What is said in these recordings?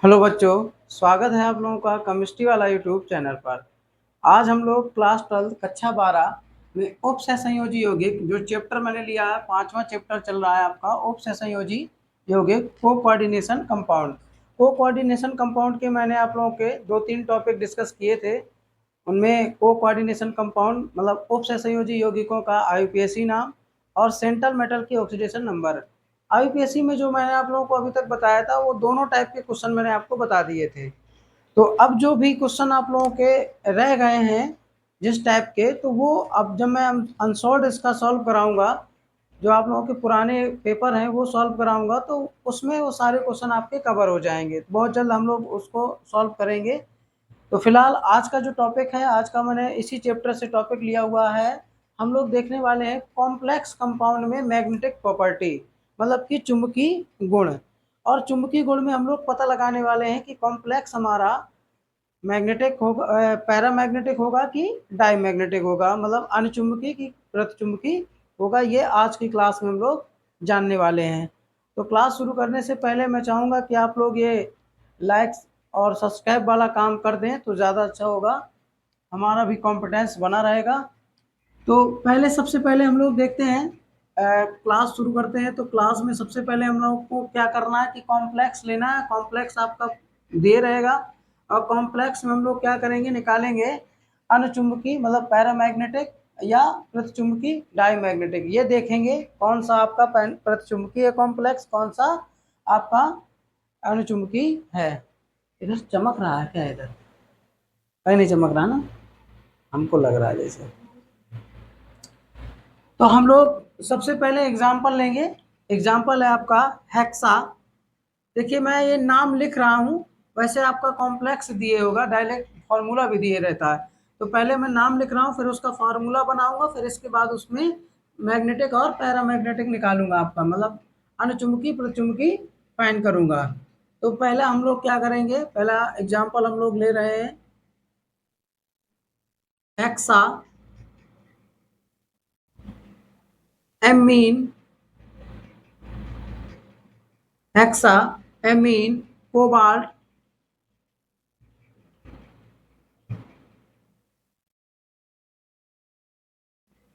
Hello बच्चों, स्वागत है आप लोगों का केमिस्ट्री वाला यूट्यूब चैनल पर। आज हम लोग क्लास 12 कक्षा 12 में उप सहसंयोजी यौगिक जो चैप्टर मैंने लिया है, पांचवा चैप्टर चल रहा है आपका उप सहसंयोजी यौगिक को कोऑर्डिनेशन कंपाउंड। को कोऑर्डिनेशन कंपाउंड के मैंने आप लोगों के दो तीन टॉपिक डिस्कस किए थे। उनमें को कोऑर्डिनेशन कंपाउंड मतलब उप सहसंयोजी यौगिकों का आईयूपीएसी नाम और सेंट्रल मेटल की ऑक्सीडेशन नंबर। आईयूपीएसी में जो मैंने आप लोगों को अभी तक बताया था वो दोनों टाइप के क्वेश्चन मैंने आपको बता दिए थे। तो अब जो भी क्वेश्चन आप लोगों के रह गए हैं जिस टाइप के, तो वो अब जब मैं अनसॉल्व इसका सॉल्व कराऊंगा, जो आप लोगों के पुराने पेपर हैं वो सॉल्व कराऊंगा, तो उसमें वो सारे क्वेश्चन आपके कवर हो जाएंगे। बहुत जल्द हम लोग उसको सॉल्व करेंगे। तो फिलहाल आज का जो टॉपिक है, आज का मैंने इसी चैप्टर से टॉपिक लिया हुआ है। हम लोग देखने वाले हैं कॉम्प्लेक्स कंपाउंड में मैग्नेटिक प्रॉपर्टी, मतलब कि चुंबकीय गुण। और चुंबकीय गुण में हम लोग पता लगाने वाले हैं कि कॉम्प्लेक्स हमारा मैग्नेटिक होगा, पैरामैग्नेटिक होगा कि डाईमैग्नेटिक होगा, मतलब अनुचुंबकीय की प्रतिचुंबकीय होगा। ये आज की क्लास में हम लोग जानने वाले हैं। तो क्लास शुरू करने से पहले मैं चाहूँगा कि आप लोग ये लाइक्स और सब्सक्राइब वाला काम कर दें तो ज़्यादा अच्छा होगा, हमारा भी कॉन्फिडेंस बना रहेगा। तो पहले सबसे पहले हम लोग देखते हैं, क्लास शुरू करते हैं। तो क्लास में सबसे पहले हम लोग को क्या करना है कि कॉम्प्लेक्स लेना है। कॉम्प्लेक्स आपका दे रहेगा और कॉम्प्लेक्स में हम लोग क्या करेंगे, निकालेंगे अनुचुंबकीय मतलब पैरामैग्नेटिक या प्रतिचुंबकीय डाईमैग्नेटिक। ये देखेंगे कौन सा आपका प्रतिचुंबकीय है कॉम्प्लेक्स, कौन सा आपका अनुचुंबकीय है। इधर चमक रहा है क्या? इधर कहीं नहीं चमक रहा ना, हमको लग रहा है जैसे। तो हम लोग सबसे पहले एग्जाम्पल लेंगे। एग्जाम्पल है आपका हेक्सा। देखिए मैं ये नाम लिख रहा हूँ, वैसे आपका कॉम्प्लेक्स दिए होगा, डायरेक्ट फार्मूला भी दिए रहता है। तो पहले मैं नाम लिख रहा हूँ, फिर उसका फार्मूला बनाऊंगा, फिर इसके बाद उसमें मैग्नेटिक और पैरामैग्नेटिक निकालूंगा आपका, मतलब अनुचुंबकीय प्रतिचुंबकीय फाइंड करूंगा। तो पहला हम लोग क्या करेंगे, पहला एग्जाम्पल हम लोग ले रहे हैं hexa amine, hexa amine cobalt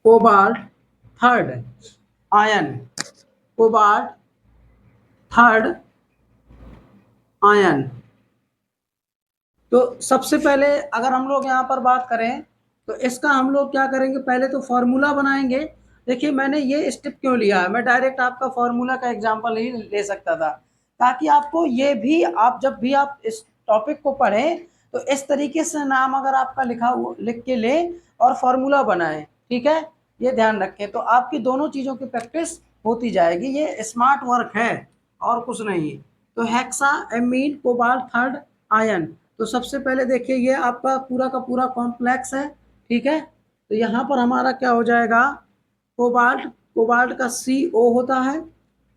cobalt third ion, cobalt third ion. तो सबसे पहले अगर हम लोग यहाँ पर बात करें तो इसका हम लोग क्या करेंगे, पहले तो फॉर्मूला बनाएंगे। देखिए मैंने ये स्टेप क्यों लिया है, मैं डायरेक्ट आपका फॉर्मूला का एग्जांपल ही ले सकता था, ताकि आपको ये भी, आप जब भी आप इस टॉपिक को पढ़ें तो इस तरीके से नाम अगर आपका लिखा हुआ लिख के ले और फॉर्मूला बनाए, ठीक है। ये ध्यान रखें, तो आपकी दोनों चीज़ों की प्रैक्टिस होती जाएगी। ये स्मार्ट वर्क है और कुछ नहीं। तो hexa amine cobalt third ion. तो सबसे पहले देखिए ये आपका पूरा का पूरा कॉम्प्लेक्स है, ठीक है। तो यहाँ पर हमारा क्या हो जाएगा, कोबाल्ट, कोबाल्ट का CO होता है,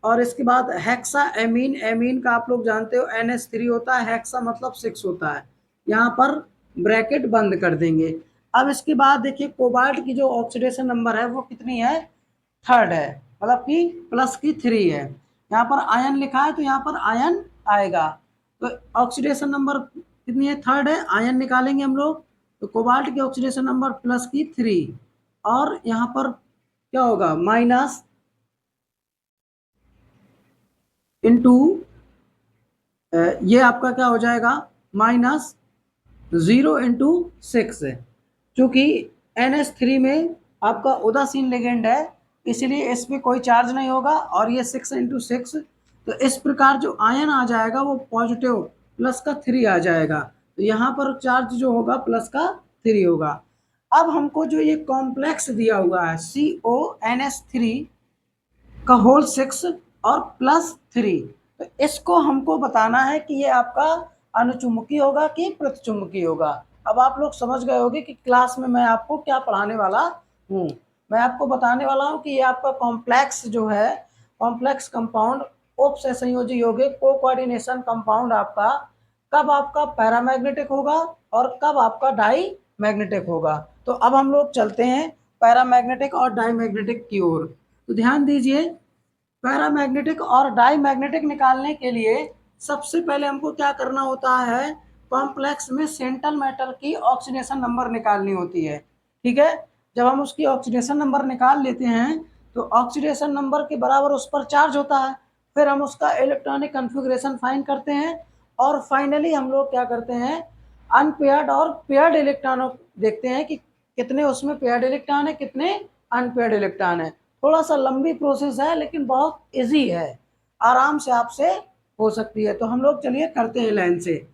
और इसके बाद हेक्सा एमीन, एमीन का आप लोग जानते हो NH3 होता है, हेक्सा मतलब 6 होता है। यहाँ पर ब्रैकेट बंद कर देंगे। अब इसके बाद देखिए कोबाल्ट की जो ऑक्सीडेशन नंबर है वो कितनी है, थर्ड है, मतलब कि प्लस की 3 है। यहाँ पर आयन लिखा है तो यहाँ पर आयन आएगा। तो ऑक्सीडेशन नंबर कितनी है, थर्ड है, आयन निकालेंगे हम लोग। तो कोबाल्ट की ऑक्सीडेशन नंबर प्लस की 3, और यहाँ पर क्या होगा माइनस इंटू, ये आपका क्या हो जाएगा माइनस 0 × 6। चूंकि NH3 में आपका उदासीन लिगेंड है, इसलिए इस पर कोई चार्ज नहीं होगा, और ये 6 × 6, तो इस प्रकार जो आयन आ जाएगा वो पॉजिटिव प्लस का 3 आ जाएगा। तो यहाँ पर चार्ज जो होगा प्लस का 3 होगा। अब हमको जो ये कॉम्प्लेक्स दिया हुआ है CONH3 का होल 6 और +3, तो इसको हमको बताना है कि ये आपका अनुचुंबकीय होगा कि प्रतिचुंबकीय होगा। अब आप लोग समझ गए होंगे कि क्लास में मैं आपको क्या पढ़ाने वाला हूँ। मैं आपको बताने वाला हूँ कि ये आपका कॉम्प्लेक्स जो है, कॉम्प्लेक्स कंपाउंड उप सहसंयोजी यौगिक को कोऑर्डिनेशन कंपाउंड आपका कब आपका पैरामैग्नेटिक होगा और कब आपका डाई मैग्नेटिक होगा। तो अब हम लोग चलते हैं पैरामैग्नेटिक और डाईमैग्नेटिक की ओर। तो ध्यान दीजिए, पैरामैग्नेटिक और डाईमैग्नेटिक निकालने के लिए सबसे पहले हमको क्या करना होता है, कॉम्प्लेक्स में सेंट्रल मेटल की ऑक्सीडेशन नंबर निकालनी होती है। ठीक है, जब हम उसकी ऑक्सीडेशन नंबर निकाल लेते हैं तो ऑक्सीडेशन नंबर के बराबर उस पर चार्ज होता है, फिर हम उसका इलेक्ट्रॉनिक कन्फिग्रेशन फाइंड करते हैं और फाइनली हम लोग क्या करते हैं, अनपेयर्ड और पेयर्ड इलेक्ट्रॉनों देखते हैं कि कितने उसमें पेयर्ड इलेक्ट्रॉन है, कितने अनपेयर्ड इलेक्ट्रॉन है। थोड़ा सा लंबी प्रोसेस है लेकिन बहुत इजी है, आराम से आपसे हो सकती है। तो हम लोग चलिए करते हैं लाइन से।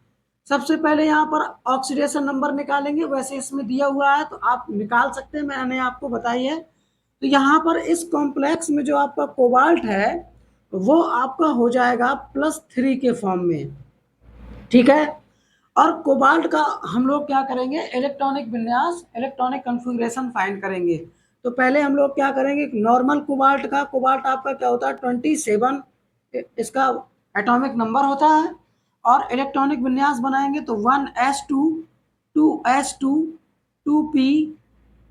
सबसे पहले यहाँ पर ऑक्सीडेशन नंबर निकालेंगे, वैसे इसमें दिया हुआ है तो आप निकाल सकते हैं, मैंने आपको बताई है। तो यहाँ पर इस कॉम्प्लेक्स में जो आपका कोबाल्ट है वो आपका हो जाएगा +3 के फॉर्म में। ठीक है, और कोबाल्ट का हम लोग क्या करेंगे, इलेक्ट्रॉनिक विन्यास, इलेक्ट्रॉनिक कन्फिग्रेशन फाइंड करेंगे। तो पहले हम लोग क्या करेंगे, नॉर्मल कोबाल्ट का, कोबाल्ट आपका क्या होता है 27 इसका एटॉमिक नंबर होता है, और इलेक्ट्रॉनिक विन्यास बनाएंगे तो 1s2 2s2 2p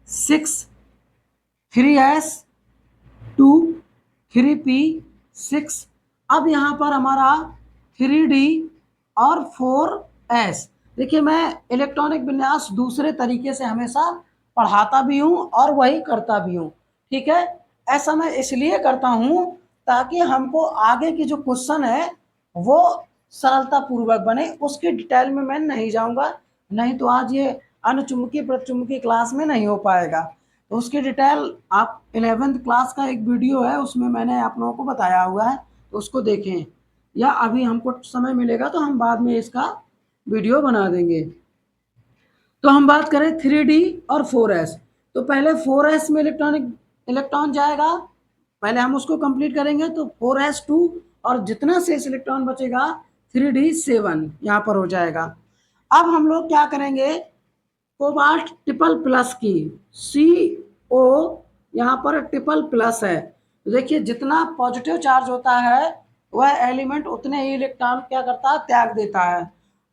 6 3s2 3p6। अब यहाँ पर हमारा 3d और 4s। देखिए मैं इलेक्ट्रॉनिक विन्यास दूसरे तरीके से हमेशा पढ़ाता भी हूँ और वही करता भी हूँ। ठीक है, ऐसा मैं इसलिए करता हूँ ताकि हमको आगे की जो क्वेश्चन है वो सरलता पूर्वक बने। उसके डिटेल में मैं नहीं जाऊँगा, नहीं तो आज ये अनुचुंबकीय प्रतिचुंबकीय क्लास में नहीं हो पाएगा। तो उसकी डिटेल आप 11th क्लास का एक वीडियो है उसमें मैंने आप लोगों को बताया हुआ है, तो उसको देखें, या अभी हमको समय मिलेगा तो हम बाद में इसका वीडियो बना देंगे। तो हम बात करें 3D और 4s। तो पहले 4s में इलेक्ट्रॉन जाएगा, पहले हम उसको कंप्लीट करेंगे तो 4s2 और जितना शेष इलेक्ट्रॉन बचेगा 3d7 यहाँ पर हो जाएगा। अब हम लोग क्या करेंगे, कोबाल्ट ट्रिपल प्लस की CO यहाँ पर ट्रिपल प्लस है। तो देखिए जितना पॉजिटिव चार्ज होता है वह एलिमेंट उतने ही इलेक्ट्रॉन क्या करता है, त्याग देता है।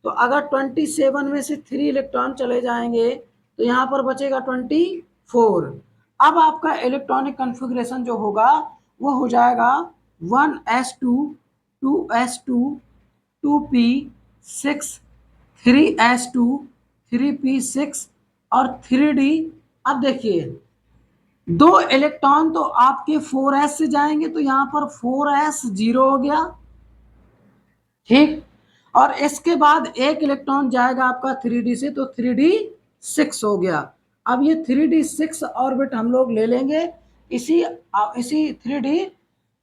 तो अगर 27 में से 3 इलेक्ट्रॉन चले जाएंगे तो यहाँ पर बचेगा 24। अब आपका इलेक्ट्रॉनिक कन्फिग्रेशन जो होगा वो हो जाएगा 1s2 2s2 2p6 3s2 3p6 और 3d। अब देखिए दो इलेक्ट्रॉन तो आपके 4s से जाएंगे तो यहाँ पर 4s 0 हो गया। ठीक, और इसके बाद एक इलेक्ट्रॉन जाएगा आपका 3d से तो 3d 6 हो गया। अब ये 3d 6 ऑर्बिट हम लोग ले लेंगे, इसी 3d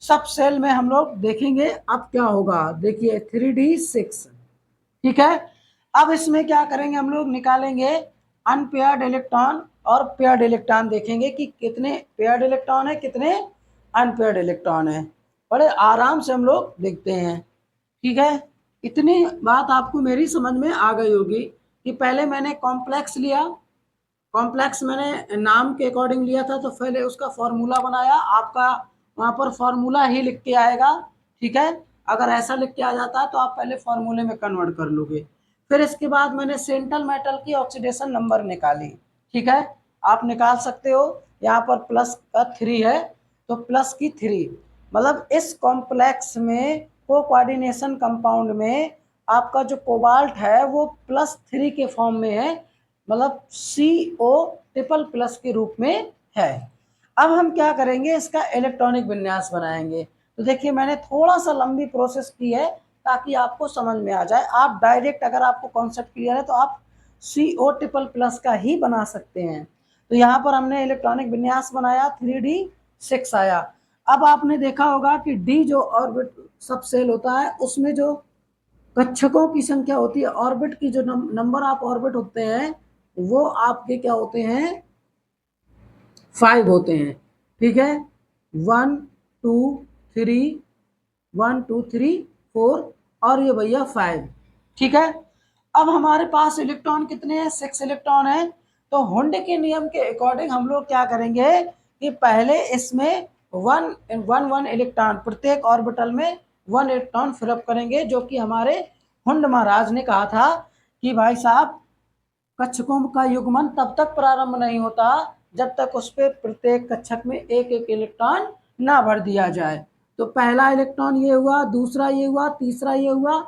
सब सेल में हम लोग देखेंगे अब क्या होगा। देखिए 3d 6, ठीक है। अब इसमें क्या करेंगे, हम लोग निकालेंगे अनपेयर्ड इलेक्ट्रॉन और पेयर्ड इलेक्ट्रॉन, देखेंगे कि कितने पेयर्ड इलेक्ट्रॉन है, कितने अनपेयर्ड इलेक्ट्रॉन है। बड़े आराम से हम लोग देखते हैं। ठीक है, इतनी बात आपको मेरी समझ में आ गई होगी कि पहले मैंने कॉम्प्लेक्स लिया, कॉम्प्लेक्स मैंने नाम के अकॉर्डिंग लिया था तो पहले उसका फॉर्मूला बनाया। आपका वहाँ पर फॉर्मूला ही लिख के आएगा, ठीक है। अगर ऐसा लिख के आ जाता है तो आप पहले फॉर्मूले में कन्वर्ट कर लोगे। फिर इसके बाद मैंने सेंट्रल मेटल की ऑक्सीडेशन नंबर निकाली, ठीक है। आप निकाल सकते हो, यहाँ पर प्लस का 3 है तो प्लस की 3, मतलब इस कॉम्प्लेक्स में को कोऑर्डिनेशन कंपाउंड में आपका जो कोबाल्ट है वो +3 के फॉर्म में है, मतलब CO ट्रिपल प्लस के रूप में है। अब हम क्या करेंगे, इसका इलेक्ट्रॉनिक विन्यास बनाएंगे। तो देखिए मैंने थोड़ा सा लंबी प्रोसेस की है ताकि आपको समझ में आ जाए। आप डायरेक्ट अगर आपको कॉन्सेप्ट क्लियर है तो आप CO ट्रिपल प्लस का ही बना सकते हैं। तो यहाँ पर हमने इलेक्ट्रॉनिक विन्यास बनाया, 3d6 आया। अब आपने देखा होगा कि D जो ऑर्बिट सब सेल होता है उसमें जो कक्षकों की संख्या होती है, ऑर्बिट की जो नंबर ऑफ ऑर्बिट होते हैं वो आपके क्या होते हैं, 5 होते हैं। ठीक है, 1 2 3 1 2 3 4 और ये भैया 5। ठीक है, अब हमारे पास इलेक्ट्रॉन कितने हैं, 6 इलेक्ट्रॉन है। तो हुंड के नियम के अकॉर्डिंग हम लोग क्या करेंगे कि पहले इसमें वन इलेक्ट्रॉन, प्रत्येक ऑर्बिटल में 1 इलेक्ट्रॉन फिलअप करेंगे, जो कि हमारे हुंड महाराज ने कहा था कि भाई साहब कक्षकों का युग्मन तब तक प्रारंभ नहीं होता जब तक उस पर प्रत्येक कक्षक में एक एक इलेक्ट्रॉन ना भर दिया जाए। तो पहला इलेक्ट्रॉन ये हुआ, दूसरा ये हुआ, तीसरा ये हुआ,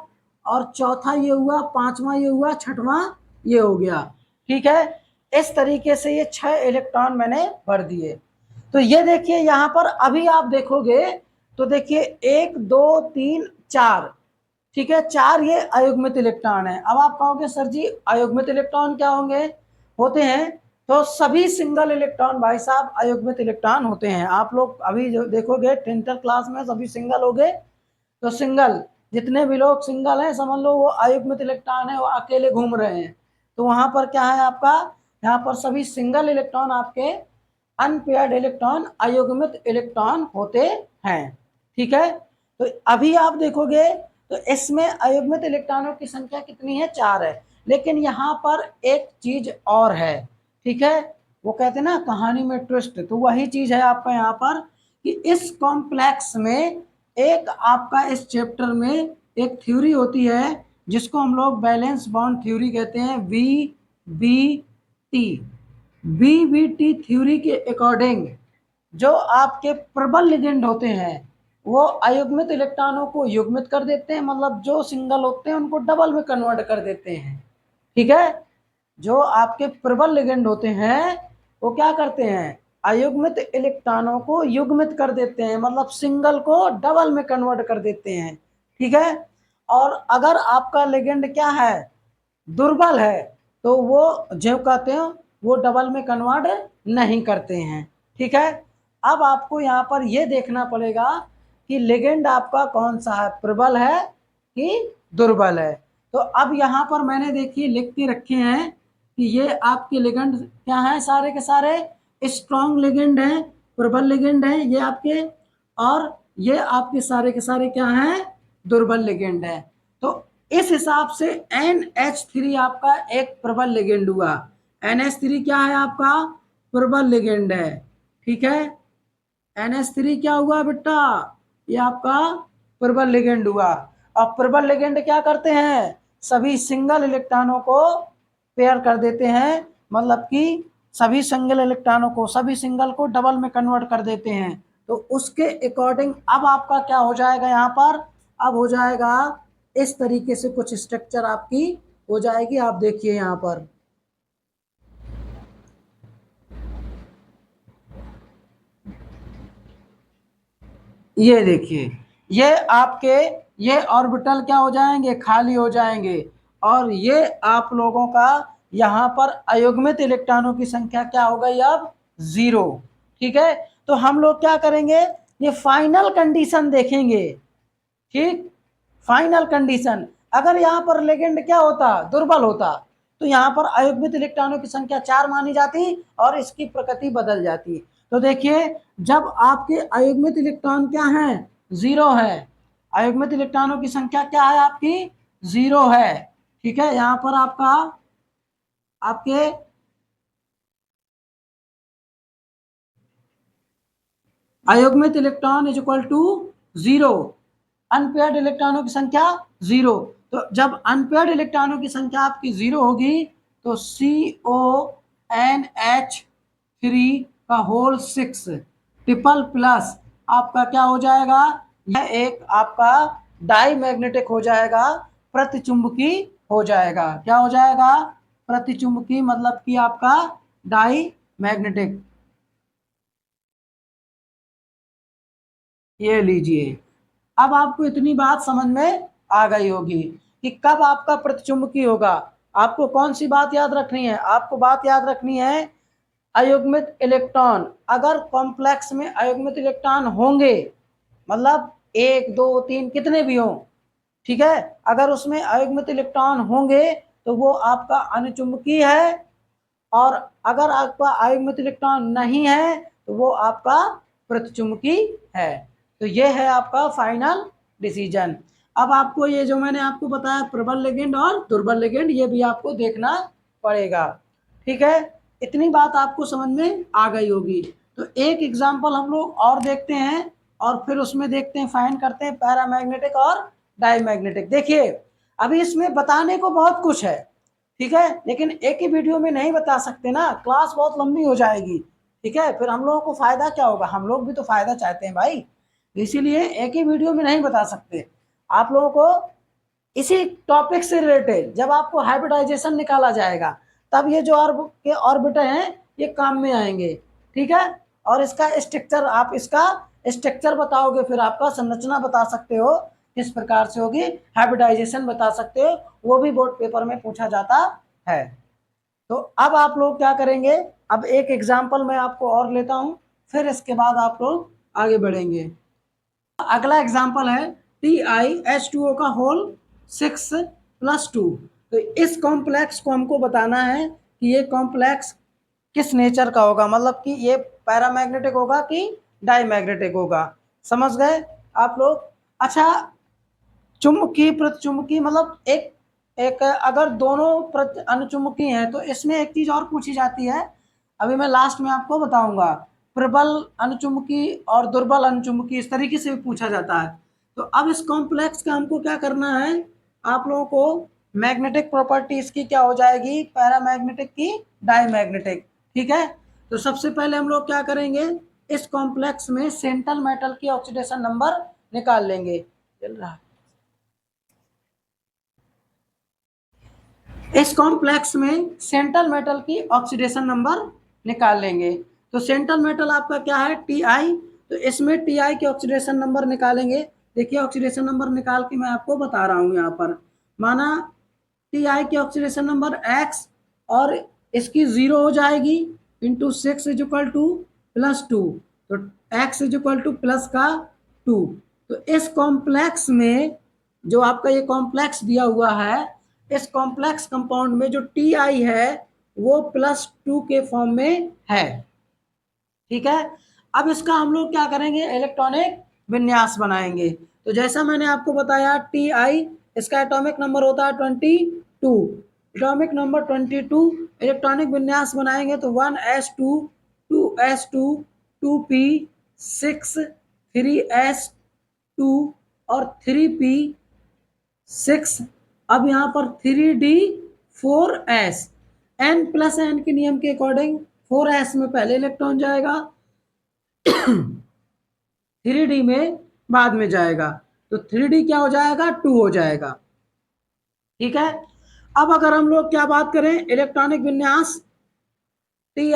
और चौथा ये हुआ, पांचवा ये हुआ, छठवां ये हो गया। ठीक है, इस तरीके से ये 6 इलेक्ट्रॉन मैंने भर दिए। तो ये देखिए यहाँ पर अभी आप देखोगे तो देखिए 1 2 3 4, ठीक है, 4 ये अयुग्मित इलेक्ट्रॉन है। अब आप कहोगे सर जी अयुग्मित इलेक्ट्रॉन क्या होंगे, होते हैं, तो सभी सिंगल इलेक्ट्रॉन भाई साहब अयुग्मित इलेक्ट्रॉन होते हैं। आप लोग अभी जो देखोगे 10th क्लास में सभी सिंगल हो गए, तो सिंगल जितने भी लोग सिंगल हैं समझ लो वो अयुग्मित इलेक्ट्रॉन है, वो अकेले घूम रहे हैं। तो वहां पर क्या है आपका, यहाँ पर सभी सिंगल इलेक्ट्रॉन आपके अनपेयर्ड इलेक्ट्रॉन अयुग्मित इलेक्ट्रॉन होते हैं। ठीक है, तो अभी आप देखोगे तो इसमें अयुग्मित इलेक्ट्रॉनों की संख्या कितनी है, 4 है। लेकिन यहाँ पर एक चीज और है, ठीक है, वो कहते हैं ना कहानी में ट्विस्ट, तो वही चीज है आपका यहाँ पर कि इस कॉम्प्लेक्स में एक आपका इस चैप्टर में एक थ्योरी होती है जिसको हम लोग बैलेंस बॉन्ड थ्योरी कहते हैं, VBT थ्योरी के अकॉर्डिंग जो आपके प्रबल लिगेंड होते हैं वो अयुग्मित इलेक्ट्रॉनों को युग्मित कर देते हैं, मतलब जो सिंगल होते हैं उनको डबल में कन्वर्ट कर देते हैं। ठीक है, जो आपके प्रबल लिगेंड होते हैं वो क्या करते हैं, अयुग्मित इलेक्ट्रॉनों को युग्मित कर देते हैं, मतलब सिंगल को डबल में कन्वर्ट कर देते हैं। ठीक है, और अगर आपका लिगेंड क्या है, दुर्बल है, तो वो जो कहते हैं वो डबल में कन्वर्ट नहीं करते हैं। ठीक है, अब आपको यहाँ पर ये देखना पड़ेगा कि लिगेंड आपका कौन सा है, प्रबल है कि दुर्बल है। तो अब यहाँ पर मैंने देखिए लिख के रखे हैं कि ये आपके लिगेंड क्या है, सारे के सारे स्ट्रॉन्ग लिगेंड हैं, प्रबल लिगेंड हैं ये आपके, और ये आपके सारे के सारे क्या हैं, दुर्बल लिगेंड है। तो इस हिसाब से NH3 आपका एक प्रबल लिगेंड हुआ। NH3 क्या है आपका, प्रबल लिगेंड है। ठीक है, NH3 क्या हुआ बेटा, ये आपका प्रबल लिगेंड हुआ। अब प्रबल लिगेंड क्या करते हैं, सभी सिंगल इलेक्ट्रॉनों को पेयर कर देते हैं, मतलब कि सभी सिंगल इलेक्ट्रॉनों को, सभी सिंगल को डबल में कन्वर्ट कर देते हैं। तो उसके अकॉर्डिंग अब आपका क्या हो जाएगा यहाँ पर, अब हो जाएगा इस तरीके से कुछ स्ट्रक्चर आपकी हो जाएगी। आप देखिए यहाँ पर ये देखिए, ये आपके ये ऑर्बिटल क्या हो जाएंगे, खाली हो जाएंगे, और ये आप लोगों का यहाँ पर अयुग्मित इलेक्ट्रॉनों की संख्या क्या हो गई अब, 0। ठीक है, तो हम लोग क्या करेंगे, ये फाइनल कंडीशन देखेंगे। ठीक, फाइनल कंडीशन, अगर यहाँ पर लिगेंड क्या होता, दुर्बल होता, तो यहाँ पर अयुग्मित इलेक्ट्रॉनों की संख्या 4 मानी जाती और इसकी प्रकृति बदल जाती। तो देखिए जब आपके अयुग्मित इलेक्ट्रॉन क्या है, 0 है, अयुग्मित इलेक्ट्रॉनों की संख्या क्या है आपकी, 0 है। ठीक है, यहाँ पर आपका आपके अयुग्मित electron is equal to 0, unpaired इलेक्ट्रॉनों की संख्या 0। तो जब अनपेयर्ड इलेक्ट्रॉनों की संख्या आपकी 0 होगी तो CONH3 का होल 6 ट्रिपल प्लस आपका क्या हो जाएगा, यह एक आपका डाई मैग्नेटिक हो जाएगा, प्रतिचुंबकी हो जाएगा। क्या हो जाएगा, प्रतिचुंबकी, मतलब कि आपका डाई मैग्नेटिक। ये लीजिए, अब आपको इतनी बात समझ में आ गई होगी कि कब आपका प्रतिचुंबकीय होगा। आपको कौन सी बात याद रखनी है, आपको बात याद रखनी है अयुग्मित इलेक्ट्रॉन, अगर कॉम्प्लेक्स में अयुग्मित इलेक्ट्रॉन होंगे, मतलब 1 2 3 कितने भी हों, ठीक है, अगर उसमें अयुग्मित इलेक्ट्रॉन होंगे तो वो आपका अनुचुंबकीय है, और अगर आपका अयुग्मित इलेक्ट्रॉन नहीं है तो वो आपका प्रतिचुंबकीय है। तो ये है आपका फाइनल डिसीजन। अब आपको ये जो मैंने आपको बताया प्रबल लिगेंड और दुर्बल लिगेंड, ये भी आपको देखना पड़ेगा। ठीक है, इतनी बात आपको समझ में आ गई होगी। तो एक एग्जाम्पल हम लोग और देखते हैं और फिर उसमें देखते हैं, फाइन करते हैं पैरामैग्नेटिक और डायमैग्नेटिक। देखिए अभी इसमें बताने को बहुत कुछ है, ठीक है, लेकिन एक ही वीडियो में नहीं बता सकते ना, क्लास बहुत लंबी हो जाएगी। ठीक है, फिर हम लोगों को फायदा क्या होगा, हम लोग भी तो फायदा चाहते हैं भाई, इसीलिए एक ही वीडियो में नहीं बता सकते। आप लोगों को इसी टॉपिक से रिलेटेड जब आपको हाइब्रिडाइजेशन निकाला जाएगा तब ये जो ऑर्बिट हैं ये काम में आएंगे, ठीक है। और इसका स्ट्रक्चर, आप इसका स्ट्रक्चर बताओगे, फिर आपका संरचना बता सकते हो किस प्रकार से होगी, हाइब्रिडाइजेशन बता सकते हो, वो भी बोर्ड पेपर में पूछा जाता है। तो अब आप लोग क्या करेंगे, अब एक एग्जाम्पल मैं आपको और लेता हूं, फिर इसके बाद आप लोग आगे बढ़ेंगे। अगला एग्जाम्पल है TiH2O का होल 6+2। तो इस कॉम्प्लेक्स को हमको बताना है कि ये कॉम्प्लेक्स किस नेचर का होगा, मतलब कि ये पैरामैग्नेटिक होगा कि डाईमैग्नेटिक होगा। समझ गए आप लोग। अच्छा, चुंबकीय प्रतिचुंबकीय, मतलब एक एक अगर दोनों अनुचुंबकीय हैं तो इसमें एक चीज और पूछी जाती है, अभी मैं लास्ट में आपको बताऊंगा। प्रबल अनुचुंबकीय और दुर्बल अनुचुंबकीय इस तरीके से भी पूछा जाता है। तो अब इस कॉम्प्लेक्स का हमको क्या करना है, आप लोगों को मैग्नेटिक प्रॉपर्टी इसकी क्या हो जाएगी, पैरामैग्नेटिक की डाईमैग्नेटिक, ठीक है। तो सबसे पहले हम लोग क्या करेंगे, इस कॉम्प्लेक्स में सेंट्रल मेटल की ऑक्सीडेशन नंबर निकाल लेंगे। चल रहा है इस कॉम्प्लेक्स में सेंट्रल मेटल की ऑक्सीडेशन नंबर निकाल लेंगे। तो सेंट्रल मेटल आपका क्या है, Ti। तो इसमें Ti के ऑक्सीडेशन नंबर निकालेंगे। देखिए ऑक्सीडेशन नंबर निकाल के मैं आपको बता रहा हूँ यहाँ पर। माना Ti की ऑक्सीडेशन नंबर X और इसकी 0 हो जाएगी, इंटू 6 = +2। तो X ++ का 2। तो इस कॉम्प्लेक्स में जो आपका ये कॉम्प्लेक्स दिया हुआ है, इस कॉम्प्लेक्स कंपाउंड में जो Ti है वो +2 के फॉर्म में है, ठीक है। अब इसका हम लोग क्या करेंगे, इलेक्ट्रॉनिक विन्यास बनाएंगे। तो जैसा मैंने आपको बताया Ti, इसका एटॉमिक नंबर होता है 22, एटॉमिक नंबर 22। इलेक्ट्रॉनिक विन्यास बनाएंगे तो 1s2 2s2 2p 6 3s2 और 3p 6। अब यहाँ पर 3d 4s, n+n के नियम के अकॉर्डिंग 4s में पहले इलेक्ट्रॉन जाएगा, 3d में बाद में जाएगा। तो 3d क्या हो जाएगा, 2 हो जाएगा, ठीक है। अब अगर हम लोग क्या बात करें इलेक्ट्रॉनिक विन्यास Ti++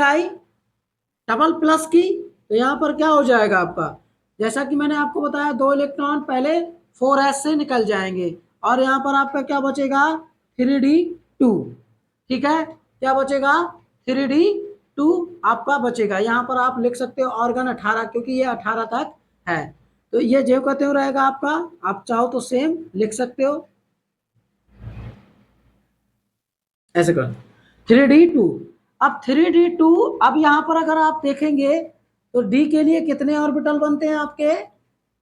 की, तो यहाँ पर क्या हो जाएगा आपका, जैसा कि मैंने आपको बताया 2 इलेक्ट्रॉन पहले 4s से निकल जाएंगे और यहाँ पर आपका क्या बचेगा 3d2, ठीक है। क्या बचेगा 3d2 आपका बचेगा। यहाँ पर आप लिख सकते हो ऑर्गन 18, क्योंकि ये 18 तक है। तो ये जो कहते हो रहेगा आपका, आप चाहो तो सेम लिख सकते हो ऐसे कर 3d2। अब 3d2, अब यहाँ पर अगर आप देखेंगे तो d के लिए कितने ऑर्बिटल बनते हैं आपके,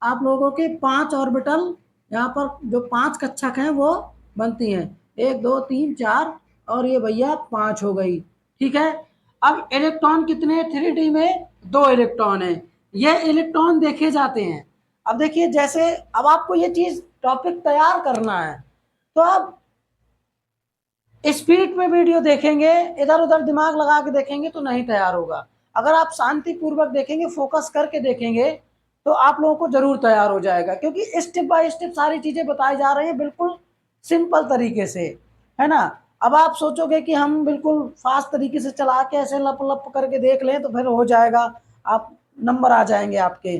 आप लोगों के 5 ऑर्बिटल, यहाँ पर जो 5 कक्षक हैं वो बनती हैं, 1 2 3 4 और ये भैया 5 हो गई, ठीक है। अब इलेक्ट्रॉन कितने 3d में, 2 इलेक्ट्रॉन है, ये इलेक्ट्रॉन देखे जाते हैं। अब देखिए जैसे अब आपको ये चीज टॉपिक तैयार करना है, तो आप स्पीड में वीडियो देखेंगे, इधर उधर दिमाग लगा के देखेंगे तो नहीं तैयार होगा। अगर आप शांति पूर्वक देखेंगे, फोकस करके देखेंगे, तो आप लोगों को जरूर तैयार हो जाएगा, क्योंकि स्टेप बाय स्टेप सारी चीजें बताई जा रही है बिल्कुल सिंपल तरीके से, है ना। अब आप सोचोगे कि हम बिल्कुल फास्ट तरीके से चला के ऐसे लप लप करके देख लें तो फिर हो जाएगा, आप नंबर आ जाएंगे आपके,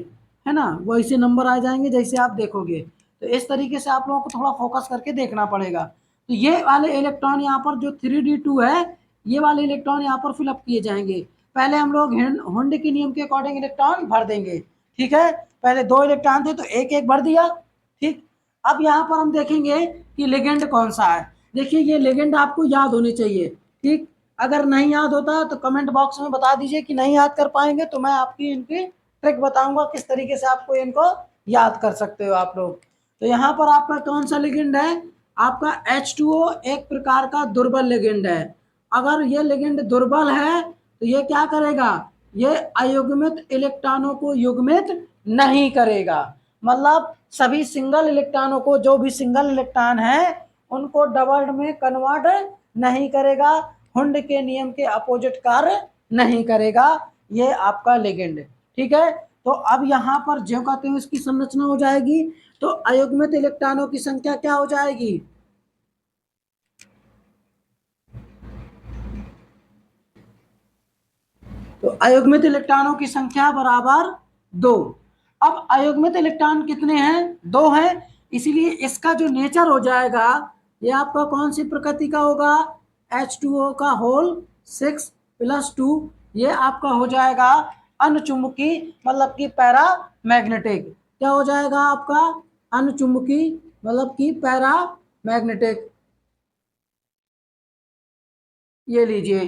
है ना, वैसे नंबर आ जाएंगे जैसे आप देखोगे। तो इस तरीके से आप लोगों को थोड़ा फोकस करके देखना पड़ेगा। तो ये वाले इलेक्ट्रॉन यहाँ पर जो 3d2 है, ये वाले इलेक्ट्रॉन यहाँ पर फिलअप किए जाएंगे। पहले हम लोग हुंड के नियम के अकॉर्डिंग इलेक्ट्रॉन भर देंगे, ठीक है। पहले 2 इलेक्ट्रॉन थे तो एक एक भर दिया, ठीक। अब यहाँ पर हम देखेंगे कि लिगेंड कौन सा है। देखिए ये लिगेंड आपको याद होने चाहिए, ठीक। अगर नहीं याद होता तो कमेंट बॉक्स में बता दीजिए कि नहीं याद कर पाएंगे, तो मैं आपकी इनकी ट्रिक बताऊंगा किस तरीके से आपको इनको याद कर सकते हो आप लोग। तो यहाँ पर आपका कौन सा लिगेंड है, आपका H2O एक प्रकार का दुर्बल लिगेंड है। अगर ये लिगेंड दुर्बल है तो ये क्या करेगा, ये अयुग्मित इलेक्ट्रॉनों को युग्मित नहीं करेगा, मतलब सभी सिंगल इलेक्ट्रॉनों को, जो भी सिंगल इलेक्ट्रॉन है उनको डबल में कन्वर्ट नहीं करेगा, हुंड के नियम के अपोजिट कार्य नहीं करेगा ये आपका लिगेंड, ठीक है। तो अब यहाँ पर जो कहते हैं इसकी संरचना हो जाएगी, तो अयुग्मित इलेक्ट्रॉनों की संख्या क्या हो जाएगी, तो अयुग्मित इलेक्ट्रॉनों की संख्या बराबर 2। अब अयुग्मित इलेक्ट्रॉन कितने हैं? 2 हैं, इसीलिए इसका जो नेचर हो जाएगा ये आपका कौन सी प्रकृति का होगा? H2O का होल 6+2। ये आपका हो जाएगा अनचुंबकी, मतलब कि पैरा मैग्नेटिक। क्या हो जाएगा आपका? अनचुंबकी मतलब कि पैरा मैग्नेटिक। ये लीजिए।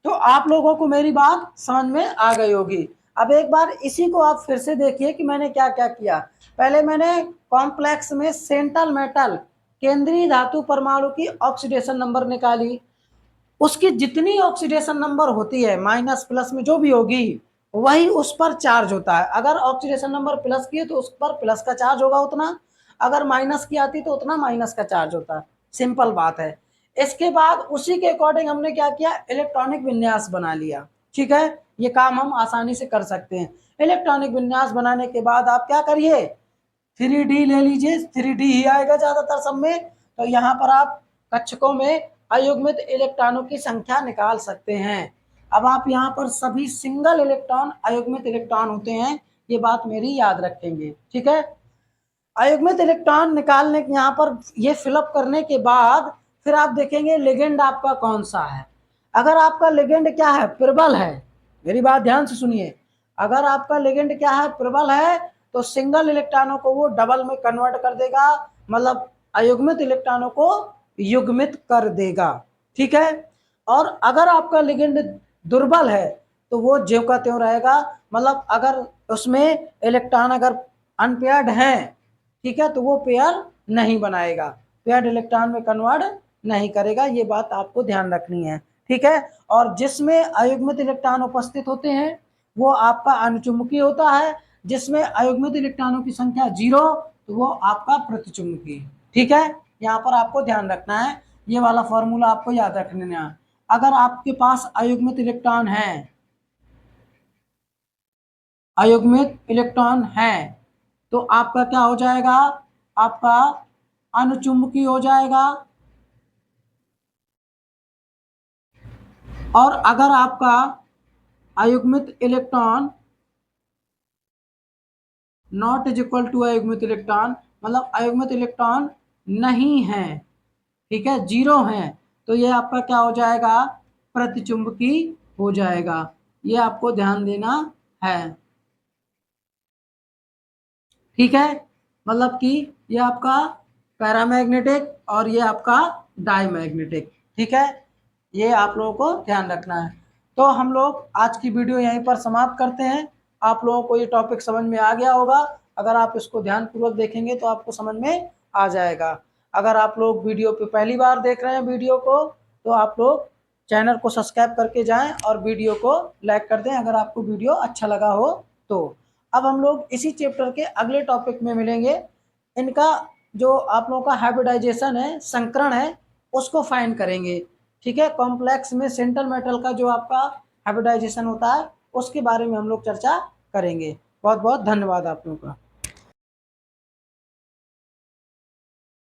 तो आप लोगों को मेरी बात समझ में आ गई होगी। अब एक बार इसी को आप फिर से देखिए कि मैंने क्या क्या किया। पहले मैंने कॉम्प्लेक्स में सेंट्रल मेटल केंद्रीय धातु परमाणु की ऑक्सीडेशन नंबर निकाली। उसकी जितनी ऑक्सीडेशन नंबर होती है माइनस प्लस में जो भी होगी वही उस पर चार्ज होता है। अगर ऑक्सीडेशन नंबर प्लस की है तो उस पर प्लस का चार्ज होगा उतना, अगर माइनस की आती तो उतना माइनस का चार्ज होता है। सिंपल बात है। इसके बाद उसी के अकॉर्डिंग हमने क्या किया? इलेक्ट्रॉनिक विन्यास बना लिया। ठीक है, ये काम हम आसानी से कर सकते हैं। इलेक्ट्रॉनिक विन्यास बनाने के बाद आप क्या करिए? 3D ले लीजिए, 3D ही आएगा ज्यादातर सब में। तो यहाँ पर आप कक्षकों में अयुग्मित इलेक्ट्रॉनों की संख्या निकाल सकते हैं। अब आप यहाँ पर सभी सिंगल इलेक्ट्रॉन अयुग्मित इलेक्ट्रॉन होते हैं, ये बात मेरी याद रखेंगे। ठीक है, अयुग्मित इलेक्ट्रॉन निकालने के यहाँ पर ये फिलअप करने के बाद फिर आप देखेंगे लिगेंड आपका कौन सा है। अगर आपका लिगेंड क्या है? प्रबल है। मेरी बात ध्यान से सुनिए। अगर आपका लिगेंड क्या है? प्रबल है, तो सिंगल इलेक्ट्रॉनों को वो डबल में कन्वर्ट कर देगा, मतलब अयुग्मित इलेक्ट्रॉनों को युग्मित कर देगा। ठीक है, और अगर आपका लिगेंड दुर्बल है तो वो ज्यों का त्यों रहेगा, मतलब अगर उसमें इलेक्ट्रॉन अगर अनपेयर्ड है, ठीक है, तो वो पेयर नहीं बनाएगा, पेयर्ड इलेक्ट्रॉन में कन्वर्ट नहीं करेगा। ये बात आपको ध्यान रखनी है। ठीक है, और जिसमें अयुग्मित इलेक्ट्रॉन उपस्थित होते हैं वो आपका अनुचुंबकी होता है। जिसमें अयुग्मित इलेक्ट्रॉनों की संख्या 0 तो वो आपका प्रतिचुंबकी। ठीक है, यहाँ पर आपको ध्यान रखना है, ये वाला फॉर्मूला आपको याद रखना है। अगर आपके पास अयुग्मित इलेक्ट्रॉन है, अयुग्मित इलेक्ट्रॉन है, तो आपका क्या हो जाएगा? आपका अनुचुंबकी हो जाएगा। और अगर आपका अयुग्मित electron not is equal to अयुग्मित इलेक्ट्रॉन, मतलब अयुग्मित इलेक्ट्रॉन नहीं है, ठीक है, 0 है, तो ये आपका क्या हो जाएगा? प्रतिचुंबकी हो जाएगा। ये आपको ध्यान देना है। ठीक है, मतलब कि ये आपका पैरामैग्नेटिक और ये आपका डाईमैग्नेटिक। ठीक है, ये आप लोगों को ध्यान रखना है। तो हम लोग आज की वीडियो यहीं पर समाप्त करते हैं। आप लोगों को ये टॉपिक समझ में आ गया होगा। अगर आप इसको ध्यानपूर्वक देखेंगे तो आपको समझ में आ जाएगा। अगर आप लोग वीडियो पे पहली बार देख रहे हैं वीडियो को, तो आप लोग चैनल को सब्सक्राइब करके जाएं और वीडियो को लाइक कर दें अगर आपको वीडियो अच्छा लगा हो तो। अब हम लोग इसी चैप्टर के अगले टॉपिक में मिलेंगे। इनका जो आप लोगों का हाइब्रिडाइजेशन है, संकरण है, उसको फाइंड करेंगे। ठीक है, कॉम्प्लेक्स में सेंट्रल मेटल का जो आपका हाइब्रिडाइजेशन होता है उसके बारे में हम लोग चर्चा करेंगे। बहुत बहुत धन्यवाद आप लोगों का।